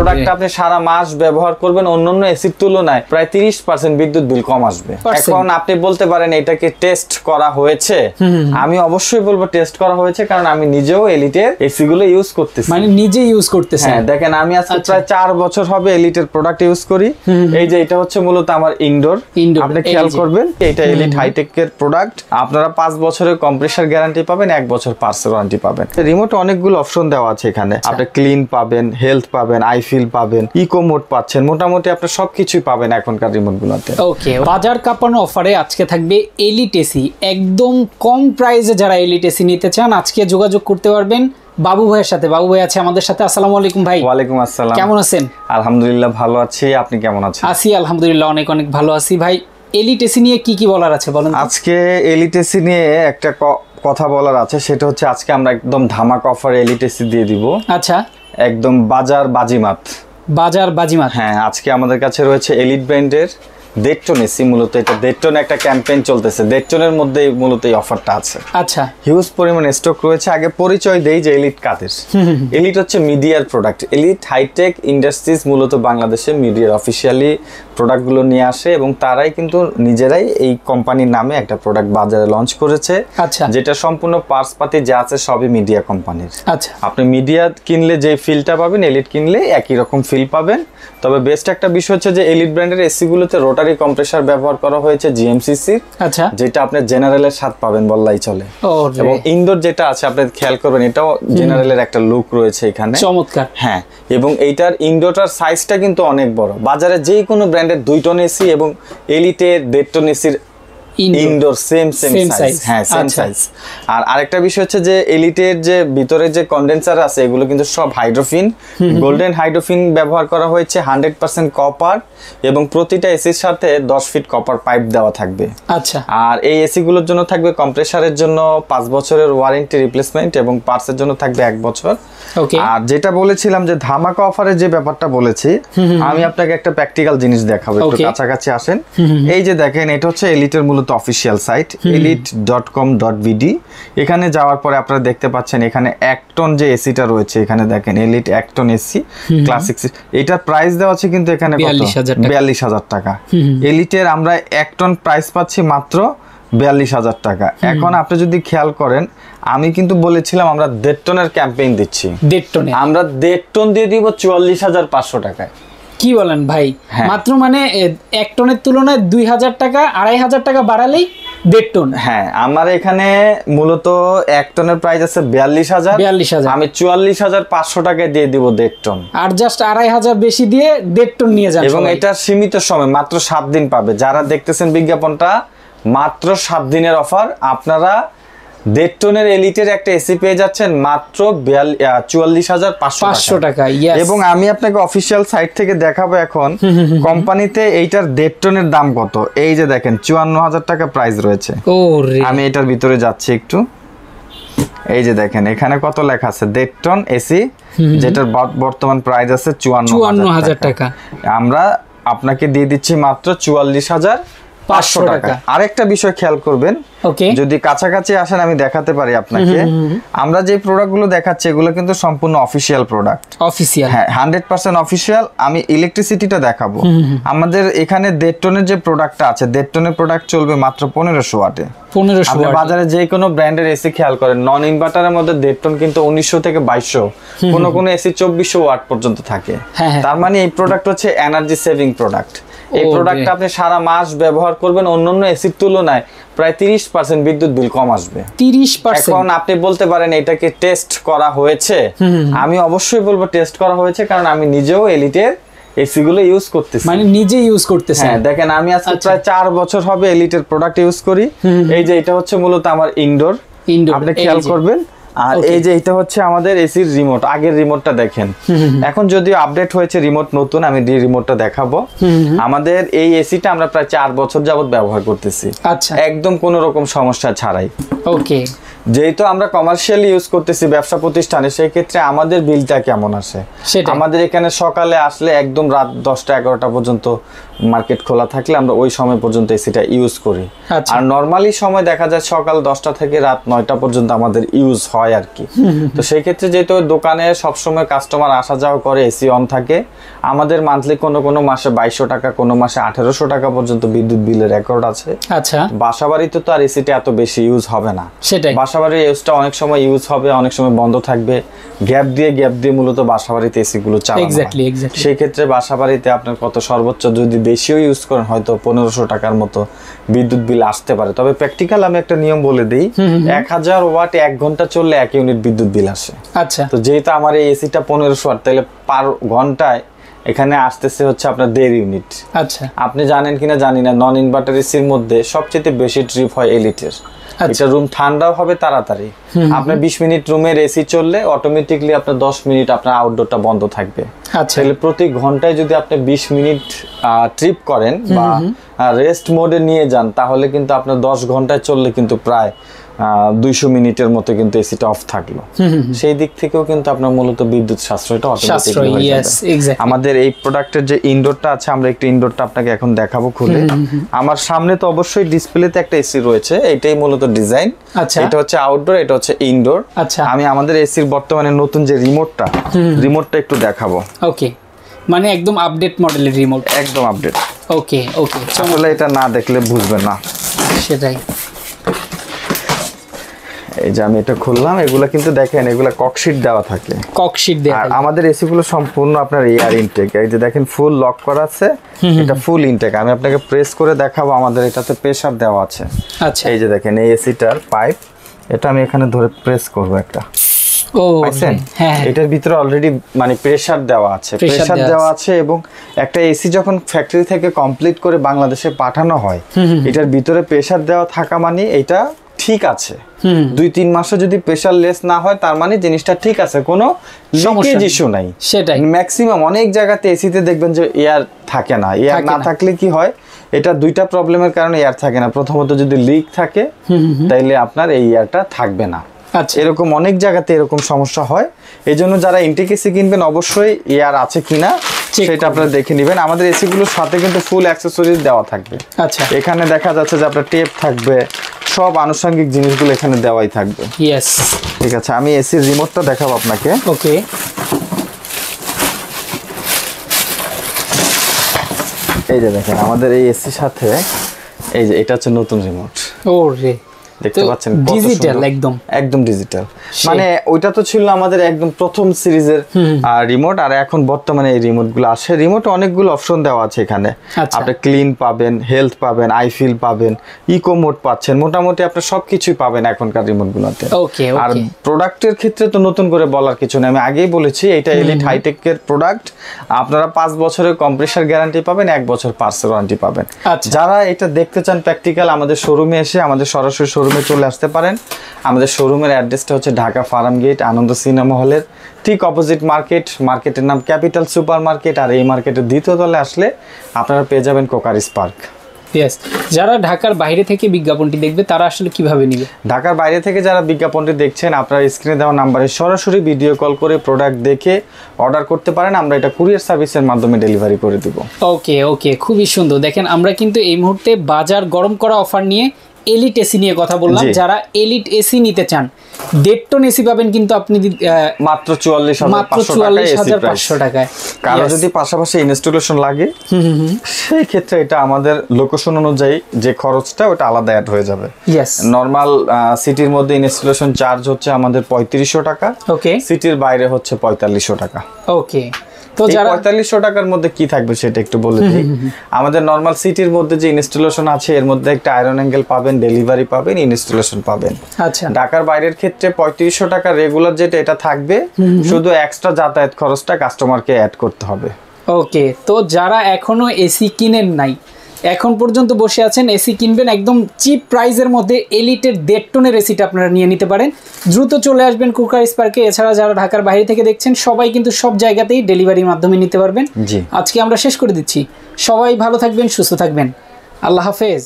Product আপনি সারা মাস ব্যবহার করবেন, অন্যান্য এসির তুলনায় প্রায় 30% বিদ্যুৎ বিল কম আসবে। এখন আপনি বলতে পারেন এটাকে টেস্ট করা হয়েছে, আমি অবশ্যই বলবো টেস্ট করা হয়েছে, কারণ আমি নিজেও এলিটের এসি গুলো ইউজ করতেছি। মানে নিজে ইউজ করতেছেন? হ্যাঁ, দেখেন আমি আজকে প্রায় 4 বছর হবে এলিটের প্রোডাক্ট ইউজ করি। এই যে এটা হচ্ছে মূলত আমার ইনডোর, আপনি খেয়াল করবেন এটা এলিট হাইটেক এর প্রোডাক্ট। আপনারা 5 বছরের কম্প্রেসার গ্যারান্টি পাবেন, 1 বছর পার্টস ওয়ারেন্টি পাবেন। রিমোটে অনেকগুলো অপশন দেওয়া আছে এখানে, আপনি ক্লিন পাবেন, হেলথ পাবেন, আই ফিল পাবেন, ইকো মোড পাচ্ছেন, মোটামুটি আপনি সবকিছুই পাবেন এখনকার রিমোট গুলোতে। ওকে, বাজার কাঁপানো অফারে আজকে থাকবে এলিট এসি, একদম কম প্রাইসে। যারা এলিট এসি নিতে চান আজকে যোগাযোগ করতে পারবেন বাবু ভাইয়ের সাথে। বাবু ভাই আছে আমাদের সাথে। আসসালামু আলাইকুম ভাই। ওয়ালাইকুম আসসালাম। কেমন আছেন? আলহামদুলিল্লাহ ভালো আছি, আপনি কেমন আছেন? আছি আলহামদুলিল্লাহ, অনেক অনেক ভালো আছি। ভাই এলিট এসি নিয়ে কি কি বলার আছে বলেন। আজকে এলিট এসি নিয়ে একটা কথা বলার আছে, সেটা হচ্ছে আজকে আমরা একদম ধামাকা অফারে এলিট এসি দিয়ে দিব। আচ্ছা, একদম বাজার বাজিমাত। বাজার বাজিমাত। হ্যাঁ, আজকে আমাদের কাছে রয়েছে এলিট ব্র্যান্ডের দেড়টন এসি। মূলত এটা দেড়টন একটা ক্যাম্পেইন চলতেছে, দেড়টনের মধ্যে মূলত এই অফারটা আছে। আচ্ছা, হিউজ পরিমাণ স্টক রয়েছে। আগে পরিচয় দেই যে এলিট কাদের। এলিট হচ্ছে মিডিয়ার প্রোডাক্ট। এলিট হাইটেক ইন্ডাস্ট্রিজ মূলত বাংলাদেশে মিডিয়ার অফিসিয়ালি প্রোডাক্টগুলো নিয়ে আসে এবং তারাই কিন্তু নিজেরাই এই কোম্পানির নামে একটা প্রোডাক্ট বাজারে লঞ্চ করেছে। আচ্ছা, যেটা সম্পূর্ণ পার্টস পাতি যা আছে সবই মিডিয়া কোম্পানির। আচ্ছা, আপনি মিডিয়া কিনলে যে ফিলটা পাবেন, এলিট কিনলে একই রকম ফিল পাবেন। তবে বেস্ট একটা বিষয় হচ্ছে যে এলিট ব্র্যান্ডের এসি গুলোতে রোটারি কম্প্রেসার ব্যবহার করা হয়েছে জিএমসিসি। আচ্ছা, যেটা আপনি জেনারেলের স্বাদ পাবেন বললেই চলে। এবং ইনডোর যেটা আছে আপনি খেয়াল করবেন, এটাও জেনারেলের একটা লুক রয়েছে এখানে, চমৎকার। হ্যাঁ, এবং এইটার ইনডোরটার সাইজটা কিন্তু অনেক বড়। বাজারে যে কোনো ব্র্যান্ডের 2 টন এসি এবং এলিটের 1.5 টন এসির ইনডোর সেম সাইজ। হ্যাঁ, সেম সাইজ। আর আরেকটা বিষয় হচ্ছে যে এলিটের যে ভিতরে যে কন্ডেন্সার আছে এগুলো কিন্তু সব হাইড্রোফিন, গোল্ডেন হাইড্রোফিন ব্যবহার করা হয়েছে, 100% কপার, এবং প্রতিটা এসির সাথে 10 ফিট কপার পাইপ দেওয়া থাকবে। আচ্ছা, আর এই এসি গুলোর জন্য থাকবে কম্প্রেসারের জন্য 5 বছরের ওয়ারেন্টি রিপ্লেসমেন্ট এবং পার্টসের জন্য থাকবে 1 বছর। ওকে, আর যেটা বলেছিলাম যে ধামাকা অফারের যে ব্যাপারটা বলেছি, আমি আপনাকে একটা প্র্যাকটিক্যাল জিনিস দেখাবো, একটু কাছাকাছি আসেন। এই যে দেখেন, এটা হচ্ছে এলিটের মূলত অফিসিয়াল সাইট elite.com.bd। এখানে যাওয়ার পরে আপনারা দেখতে পাচ্ছেন এখানে 1 টন যে এসিটা রয়েছে, এখানে দেখেন এলিট 1 টন এসি ক্লাসিক। এটার প্রাইস দেওয়া আছে কিন্তু এখানে 42,000 টাকা। এলিটের আমরা 1 টন প্রাইস পাচ্ছি মাত্র 42,000 টাকা। এখন আপনি যদি খেয়াল করেন, আমি কিন্তু বলেছিলাম আমরা 1.5 টনের ক্যাম্পেইন দিচ্ছি। 1.5 টনে আমরা 1.5 টন দিয়ে দিব 44,500 টাকায়। কি বলেন ভাই? মাত্র মানে 1 টনের তুলনায় 2,000 টাকা, 2,500 টাকা বাড়ালেই 1.5 টন। হ্যাঁ, আমার এখানে মূলত 1 টনের প্রাইস আছে 42,000। আমি 44,500 টাকায় দিয়ে দিব 1.5 টন। আর জাস্ট 2,500 বেশি দিয়ে 1.5 টন নিয়ে যান। এবং এটা সীমিত সময়, মাত্র 7 দিন পাবে। যারা দেখতেছেন বিজ্ঞাপনটা, মাত্র 7 দিনের অফার। আপনারা 1.5 টনের এলিটের একটা এসি পেয়ে যাচ্ছেন মাত্র 44,500 টাকা। এবং আমি আপনাকে অফিসিয়াল সাইট থেকে দেখাবো এখন কোম্পানিতে এইটার 1.5 টনের দাম কত। এই যে দেখেন 54,000 টাকা প্রাইস রয়েছে। আমি এটার ভিতরে যাচ্ছি একটু। এই যে দেখেন এখানে কত লেখা আছে, 1.5 টন এসি, যেটার বর্তমান প্রাইস আছে 54,000 টাকা। আমরা আপনাকে দিয়ে দিচ্ছি মাত্র 44,500 টাকা। আরেকটা বিষয় খেয়াল করবেন, যদি কাছাকাছি আসেন আমি দেখাতে পারি আপনাকে। আমরা যে প্রোডাক্টগুলো দেখাচ্ছি এগুলো কিন্তু সম্পূর্ণ অফিসিয়াল প্রোডাক্ট। অফিসিয়াল, হ্যাঁ, 100% অফিসিয়াল। আমি ইলেকট্রিসিটিটা দেখাবো। আমাদের এখানে 1.5 টনের যে প্রোডাক্টটা আছে, 1.5 টনের প্রোডাক্ট চলবে মাত্র 1500 ওয়াটে। 1500 ওয়াট। বাজারে যে কোনো ব্র্যান্ডের এসি খেয়াল করেন, নন ইনভার্টারের মধ্যে 1.5 টন কিন্তু 1900 থেকে 2200, কোনো এসি 2400 ওয়াট পর্যন্ত থাকে। তার মানে এই প্রোডাক্ট হচ্ছে এনার্জি সেভিং প্রোডাক্ট। এই প্রোডাক্টটা আপনি সারা মাস ব্যবহার করবেন, অন্যান্য এসির তুলনায় প্রায় 30% বিদ্যুৎ বিল কম আসবে। 30%। এখন আপনি বলতে পারেন এটাকে টেস্ট করা হয়েছে, আমি অবশ্যই বলবো টেস্ট করা হয়েছে, কারণ আমি নিজেও এলিটের এসি গুলো ইউজ করতেছি। মানে নিজে ইউজ করতেছেন? হ্যাঁ, দেখেন আমি আজকে প্রায় 4 বছর হবে এলিটের প্রোডাক্ট ইউজ করি। এই যে এটা হচ্ছে মূলত আমার ইনডোর, আপনি খেয়াল করবেন। আর এই যে এটা হচ্ছে আমাদের এসির রিমোট, আগের রিমোটটা দেখেন। এখন যদিও আপডেট হয়েছে রিমোট নতুন, আমি রিমোটটা দেখাবো। আমাদের এই এসিটা আমরা প্রায় 4 বছর যাবত ব্যবহার করতেছি। আচ্ছা, একদম কোনো রকম সমস্যা ছাড়াই। ওকে, যেহেতু আমরা কমার্শিয়ালি ইউজ করতেছি ব্যবসা প্রতিষ্ঠানে, সেই ক্ষেত্রে আমাদের বিলটা কেমন আসে, আমাদের এখানে সকালে আসলে একদম রাত 10টা 11টা পর্যন্ত মার্কেট খোলা থাকলে আমরা ওই সময় পর্যন্ত এসিটা ইউজ করি। আর নরমালি সময় দেখা যায় সকাল 10টা থেকে রাত 9টা পর্যন্ত আমাদের ইউজ হয় আর কি। তো সেই ক্ষেত্রে যেহেতু দোকানে সবসময় কাস্টমার আসা যাওয়া করে, এসি অন থাকে, আমাদের মান্থলি কোনো মাসে 2200 টাকা, কোনো মাসে 1800 টাকা পর্যন্ত বিদ্যুৎ বিলের রেকর্ড আছে। আচ্ছা, বাসাবাড়িতে তো আর এসিটা এত বেশি ইউজ হবে না, সেটাই বাসাবাড়ির ইউজটা অনেক সময় ইউজ হবে, অনেক সময় বন্ধ থাকবে, গ্যাপ দিয়ে মূলত বাসাবাড়িতে এসি গুলো চালানো হয়। সেই ক্ষেত্রে বাসাবাড়িতে আপনার কত সর্বোচ্চ যদি বেশিও ইউজ করেন হয়তো 1500 টাকার মতো বিদ্যুৎ বিল আসতে পারে। তবে প্র্যাকটিক্যাল আমি একটা নিয়ম বলে দিই, 1000 ওয়াট 1 ঘন্টা চললে 1 ইউনিট বিদ্যুৎ বিল আসে। আচ্ছা, তো যেহেতু আমার এই এসিটা 1500 ওয়াট, তাহলে পার ঘন্টায় এখানে আসতেছে হচ্ছে আপনার 1.5 ইউনিট। আচ্ছা, আপনি জানেন কিনা জানি না, নন ইনভার্টার এসির মধ্যে সবচেয়ে বেশি ট্রিপ হয় এলিটের। এটা রুম ঠান্ডাও হবে তাড়াতাড়ি, আপনার 20 মিনিট রুমের এসি চললে অটোমেটিকলি আপনার 10 মিনিট আপনার আউটডোরটা বন্ধ থাকবে। তাহলে প্রতি ঘন্টায় যদি আপনি 20 মিনিট ট্রিপ করেন বা রেস্ট মোডে নিয়ে যান, তাহলে কিন্তু আপনার 10 ঘন্টায় চললে কিন্তু প্রায় 200 মিনিটের মতো কিন্তু এসিটা অফ থাকলো। সেই দিক থেকেও কিন্তু আপনার মূলত বিদ্যুৎ সাশ্রয়টা অটোমেটিকলি হয়ে যাবে। আমাদের এই প্রোডাক্টের যে ইনডোরটা আছে, আমরা একটু ইনডোরটা আপনাকে এখন দেখাবো খুলে। আমার সামনে তো অবশ্যই ডিসপ্লেতে একটা এসি রয়েছে, এটাই মূলত ডিজাইন। এটা হচ্ছে আউটডোর, এটা হচ্ছে ইনডোর। আমি আমাদের এসির বর্তমানে নতুন যে রিমোটটা একটু দেখাবো। ওকে, মানে একদম আপডেট মডেলের রিমোট, একদম আপডেট। ওকে ওকে, আসলে এটা না দেখলে বুঝবেন না। সেটাই, এই যে আমি এটা খুললাম, এগুলা কিন্তু দেখেন এগুলা ককশিট দেওয়া থাকে, ককশিট দেওয়া। আর আমাদের এসি গুলো সম্পূর্ণ আপনার এয়ার ইনটেক। এই যে দেখেন ফুল লক করা আছে, এটা ফুল ইনটেক। আমি আপনাকে প্রেস করে দেখাবো, আমাদের এটাতে প্রেসার দেওয়া আছে। আচ্ছা, এই যে দেখেন এই এসিটার পাইপ, এটা আমি এখানে ধরে প্রেস করব একটা। এটার ভিতরে অলরেডি মানে প্রেসার দেওয়া আছে এবং একটা এসি যখন ফ্যাক্টরি থেকে কমপ্লিট করে বাংলাদেশে পাঠানো হয়, এটার ভিতরে প্রেসার দেওয়া থাকা মানে এটা ঠিক আছে। 2-3 মাসে যদি প্রেসার লেস না হয় তার মানে জিনিসটা ঠিক আছে, কোনো লিকেজ ইস্যু নাই। সেটাই, ম্যাক্সিমাম অনেক জায়গাতে এসিতে দেখবেন যে এয়ার থাকে না। এয়ার না থাকলে কি হয়, এটা দুইটা প্রবলেমের কারণে এয়ার থাকে না। প্রথমত যদি লিক থাকে তাইলে আপনার এই এয়ারটা থাকবে না। এরকম অনেক জায়গাতে এরকম সমস্যা হয়। এই জন্য যারা ইনটেক এসি কিনবেন অবশ্যই এয়ার আছে কিনা সেটা আপনারা দেখে নেবেন। আমাদের এসি গুলোর সাথে কিন্তু ফুল অ্যাক্সেসরিজ দেওয়া থাকবে। আচ্ছা, এখানে দেখা যাচ্ছে যে আপনার টেপ থাকবে, সব আনুষঙ্গিক জিনিসগুলো এখানে দেওয়াই থাকবে। ইয়েস, ঠিক আছে, আমি এসির রিমোটটা দেখাবো আপনাকে। ওকে, এই যে দেখেন আমাদের এই এসির সাথে এই যে এটা হচ্ছে নতুন রিমোট। ওরে, দেখতে পাচ্ছেন ডিজিটাল, একদম ডিজিটাল। মানে ওইটা তো ছিল আমাদের একদম প্রথম সিরিজের রিমোট, আর এখন বর্তমানে এই রিমোট গুলো আসে। রিমোট অনেকগুলো অপশন দেওয়া আছে এখানে। আপনি ক্লিন পাবেন, হেলথ পাবেন, আই ফিল পাবেন, ইকো মোড পাচ্ছেন, মোটামুটি আপনি সবকিছুই পাবেন এখনকার রিমোট গুলোতে। আর প্রোডাক্টের ক্ষেত্রে তো নতুন করে বলার কিছু নেই, আমি আগেই বলেছি এটা এলিট হাইটেকের প্রোডাক্ট। আপনারা 5 বছরের কম্প্রেসার গ্যারান্টি পাবেন, 1 বছর পার্টস ওয়ারেন্টি পাবেন। যারা এটা দেখতে চান প্র্যাকটিক্যাল, আমাদের শোরুমে এসে আমাদের সরাসরি শোরুমে চলে আসতে পারেন। আমাদের শোরুমের অ্যাড্রেসটা হচ্ছে ঢাকা ফার্ম গেট, আনন্দ সিনেমা হলের ঠিক অপোজিট মার্কেটের নাম ক্যাপিটাল সুপার মার্কেট। আর এই মার্কেটের দ্বিতীয় তলে আসলে আপনারা পেয়ে যাবেন কোকারিস পার্ক। যারা ঢাকার বাইরে থেকে বিজ্ঞাপনটি দেখবে তারা আসলে কিভাবে নিবে? ঢাকার বাইরে থেকে যারা বিজ্ঞাপনটি দেখছেন, আপনারা স্ক্রিনে দেওয়া নাম্বারে সরাসরি ভিডিও কল করে প্রোডাক্ট দেখে অর্ডার করতে পারেন। আমরা এটা কুরিয়ার সার্ভিসের মাধ্যমে ডেলিভারি করে দিব। ওকে ওকে, খুবই সুন্দর। দেখেন আমরা কিন্তু এই মুহূর্তে বাজার গরম করা অফার নিয়ে এলিট এসি নিয়ে কথা বললাম। যারা এলিট এসি নিতে চান, 1.5 টন এসি পাবেন কিন্তু আপনি মাত্র 44,500 টাকায়। কারো যদি পাশাপাশি ইনস্টলেশন লাগে সেই ক্ষেত্রে এটা আমাদের লোকেশন অনুযায়ী যে খরচটা ওটা আলাদা অ্যাড হয়ে যাবে। নরমাল সিটির মধ্যে ইনস্টলেশন চার্জ হচ্ছে আমাদের 3500 টাকা, সিটির বাইরে হচ্ছে 4500 টাকা। ওকে, তো 4500 টাকার মধ্যে কি থাকবে সেটা একটু বলে দিই। আমাদের নরমাল সিটির মধ্যে যে ইনস্টলেশন আছে এর মধ্যে একটা আয়রন অ্যাঙ্গেল পাবেন, ডেলিভারি পাবেন, ইনস্টলেশন পাবেন। আচ্ছা, ঢাকার বাইরের ক্ষেত্রে 3500 টাকা রেগুলার যেটা এটা থাকবে, শুধু এক্সট্রা যাতায়াত খরচটা কাস্টমারকে অ্যাড করতে হবে। ওকে, তো যারা এখনো এসি কিনেন নাই, এখন পর্যন্ত বসে আছেন, এসি কিনবেন একদম চিপ প্রাইসের মধ্যে, এলিটের 1.5 টনের এসিটা আপনারা নিয়ে নিতে পারেন। দ্রুত চলে আসবেন কোকারিস পার্কে। এছাড়া যারা ঢাকার বাইরে থেকে দেখছেন সবাই কিন্তু সব জায়গাতেই ডেলিভারির মাধ্যমে নিতে পারবেন। আজকে আমরা শেষ করে দিচ্ছি। সবাই ভালো থাকবেন, সুস্থ থাকবেন। আল্লাহ হাফেজ।